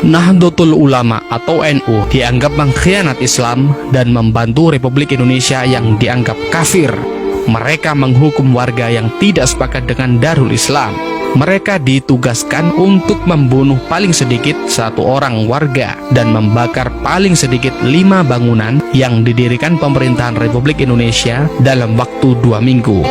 Nahdlatul Ulama atau NU dianggap mengkhianat Islam dan membantu Republik Indonesia yang dianggap kafir. Mereka menghukum warga yang tidak sepakat dengan Darul Islam. Mereka ditugaskan untuk membunuh paling sedikit 1 orang warga dan membakar paling sedikit 5 bangunan yang didirikan pemerintahan Republik Indonesia dalam waktu 2 minggu.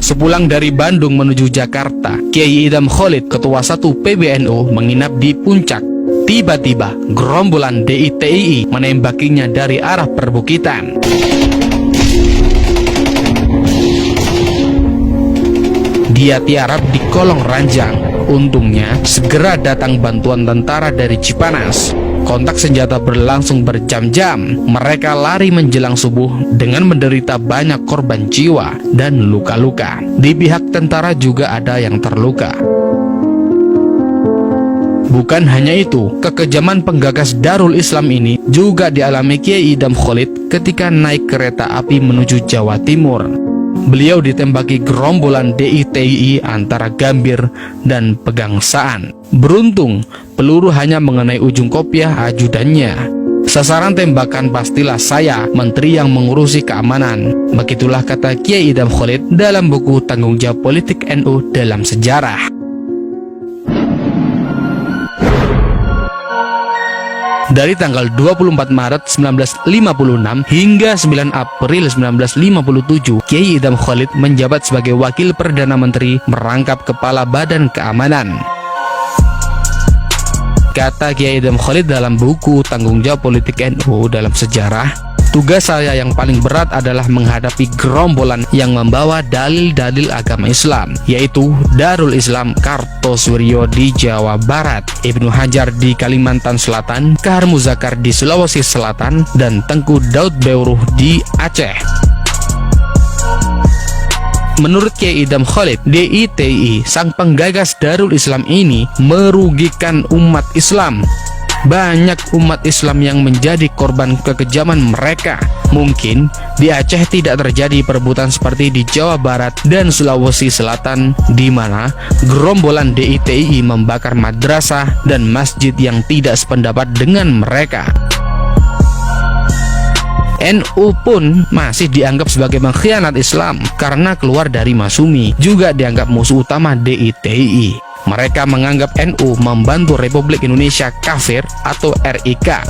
Sepulang dari Bandung menuju Jakarta, Kiai Idham Khalid, Ketua 1 PBNU, menginap di Puncak. Tiba-tiba, gerombolan DITII menembakinya dari arah perbukitan. Dia tiarap di kolong ranjang. Untungnya, segera datang bantuan tentara dari Cipanas. Kontak senjata berlangsung berjam-jam. Mereka lari menjelang subuh dengan menderita banyak korban jiwa dan luka-luka. Di pihak tentara juga ada yang terluka. Bukan hanya itu, kekejaman penggagas Darul Islam ini juga dialami Kiai Idham Khalid ketika naik kereta api menuju Jawa Timur. Beliau ditembaki gerombolan DITII antara Gambir dan Pegangsaan. Beruntung, peluru hanya mengenai ujung kopiah ajudannya. Sasaran tembakan pastilah saya, menteri yang mengurusi keamanan. Begitulah kata Kiai Idham Khalid dalam buku Tanggung Jawab Politik NU dalam Sejarah. Dari tanggal 24 Maret 1956 hingga 9 April 1957, Kiai Idham Khalid menjabat sebagai Wakil Perdana Menteri merangkap Kepala Badan Keamanan. Kata Kiai Idham Khalid dalam buku Tanggung Jawab Politik NU dalam Sejarah, tugas saya yang paling berat adalah menghadapi gerombolan yang membawa dalil-dalil agama Islam, yaitu Darul Islam Kartosuryo di Jawa Barat, Ibnu Hajar di Kalimantan Selatan, Kahar Muzakar di Sulawesi Selatan, dan Tengku Daud Beuruh di Aceh. Menurut Kiai Idham Khalid, DITII, sang penggagas Darul Islam ini merugikan umat Islam. Banyak umat Islam yang menjadi korban kekejaman mereka. Mungkin di Aceh tidak terjadi perebutan seperti di Jawa Barat dan Sulawesi Selatan, di mana gerombolan DITII membakar madrasah dan masjid yang tidak sependapat dengan mereka. NU pun masih dianggap sebagai mengkhianat Islam karena keluar dari Masumi, juga dianggap musuh utama DITII. Mereka menganggap NU membantu Republik Indonesia kafir atau RIK.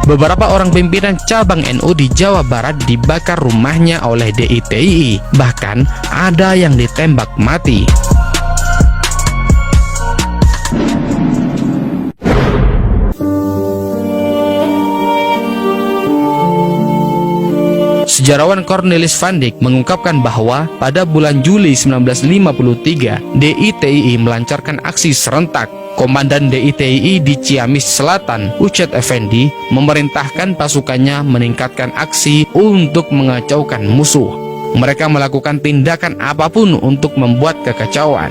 Beberapa orang pimpinan cabang NU di Jawa Barat dibakar rumahnya oleh DITII, bahkan ada yang ditembak mati. Sejarawan Cornelis van Dyk mengungkapkan bahwa pada bulan Juli 1953, DITII melancarkan aksi serentak. Komandan DITII di Ciamis Selatan, Ucet Effendi, memerintahkan pasukannya meningkatkan aksi untuk mengacaukan musuh. Mereka melakukan tindakan apapun untuk membuat kekacauan.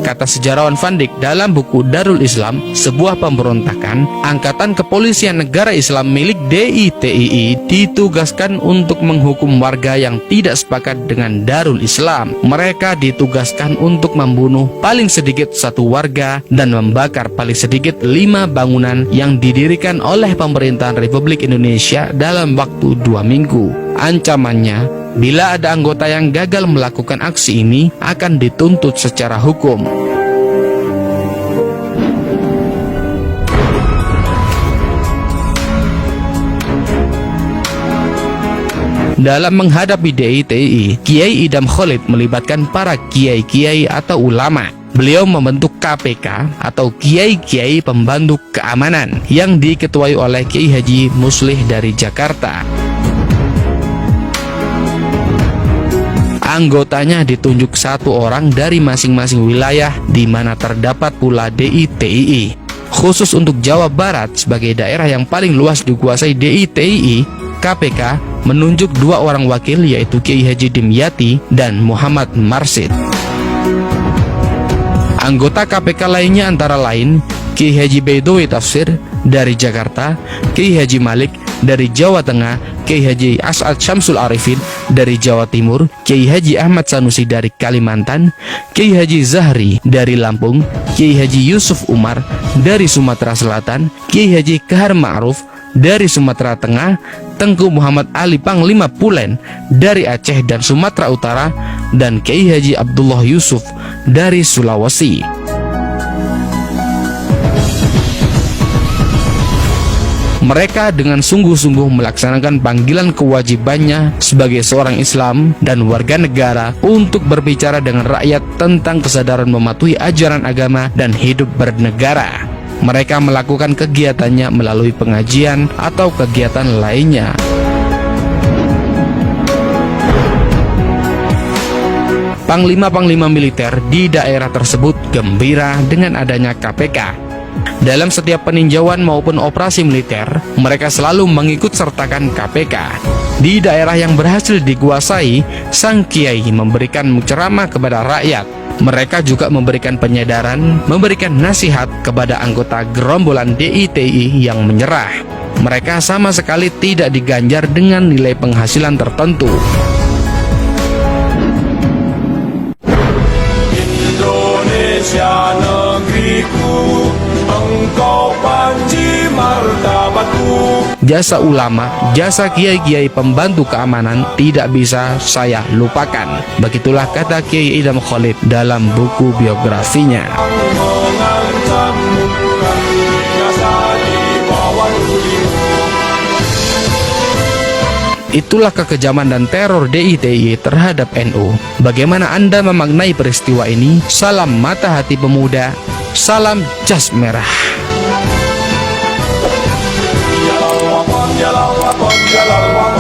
Kata sejarawan van Dyk dalam buku Darul Islam, sebuah pemberontakan, Angkatan Kepolisian Negara Islam milik DITII ditugaskan untuk menghukum warga yang tidak sepakat dengan Darul Islam. Mereka ditugaskan untuk membunuh paling sedikit 1 warga dan membakar paling sedikit 5 bangunan yang didirikan oleh pemerintahan Republik Indonesia dalam waktu 2 minggu. Ancamannya, bila ada anggota yang gagal melakukan aksi ini, akan dituntut secara hukum. Dalam menghadapi DITII, Kiai Idham Khalid melibatkan para kiai-kiai atau ulama. Beliau membentuk KPK atau Kiai-Kiai Pembantu Keamanan yang diketuai oleh Kiai Haji Muslih dari Jakarta. Anggotanya ditunjuk 1 orang dari masing-masing wilayah di mana terdapat pula DITII. Khusus untuk Jawa Barat sebagai daerah yang paling luas dikuasai DITII, KPK menunjuk 2 orang wakil, yaitu Kiai Haji Dimyati dan Muhammad Marsid. Anggota KPK lainnya antara lain Kiai Haji Baidowi Tafsir dari Jakarta, Kiai Haji Malik dari Jawa Tengah, Kiai Haji As'ad Syamsul Arifin dari Jawa Timur, Kiai Haji Ahmad Sanusi dari Kalimantan, Kiai Haji Zahri dari Lampung, Kiai Haji Yusuf Umar dari Sumatera Selatan, Kiai Haji Kahar Ma'ruf dari Sumatera Tengah, Tengku Muhammad Ali Panglima Pulen dari Aceh dan Sumatera Utara, dan Kiai Haji Abdullah Yusuf dari Sulawesi. Mereka dengan sungguh-sungguh melaksanakan panggilan kewajibannya sebagai seorang Islam dan warga negara untuk berbicara dengan rakyat tentang kesadaran mematuhi ajaran agama dan hidup bernegara. Mereka melakukan kegiatannya melalui pengajian atau kegiatan lainnya. Panglima-panglima militer di daerah tersebut gembira dengan adanya KPK. Dalam setiap peninjauan maupun operasi militer, mereka selalu mengikut sertakan KPK. Di daerah yang berhasil dikuasai, sang kiai memberikan ceramah kepada rakyat. Mereka juga memberikan penyadaran, memberikan nasihat kepada anggota gerombolan DITI yang menyerah. Mereka sama sekali tidak diganjar dengan nilai penghasilan tertentu. Indonesia negeriku, engkau panji martabatku. Jasa ulama, jasa kiai-kiai pembantu keamanan tidak bisa saya lupakan. Begitulah kata Kiai Idham Khalid dalam buku biografinya. Itulah kekejaman dan teror DITI terhadap NU. Bagaimana Anda memaknai peristiwa ini? Salam mata hati pemuda, salam jas merah. Ya Allah,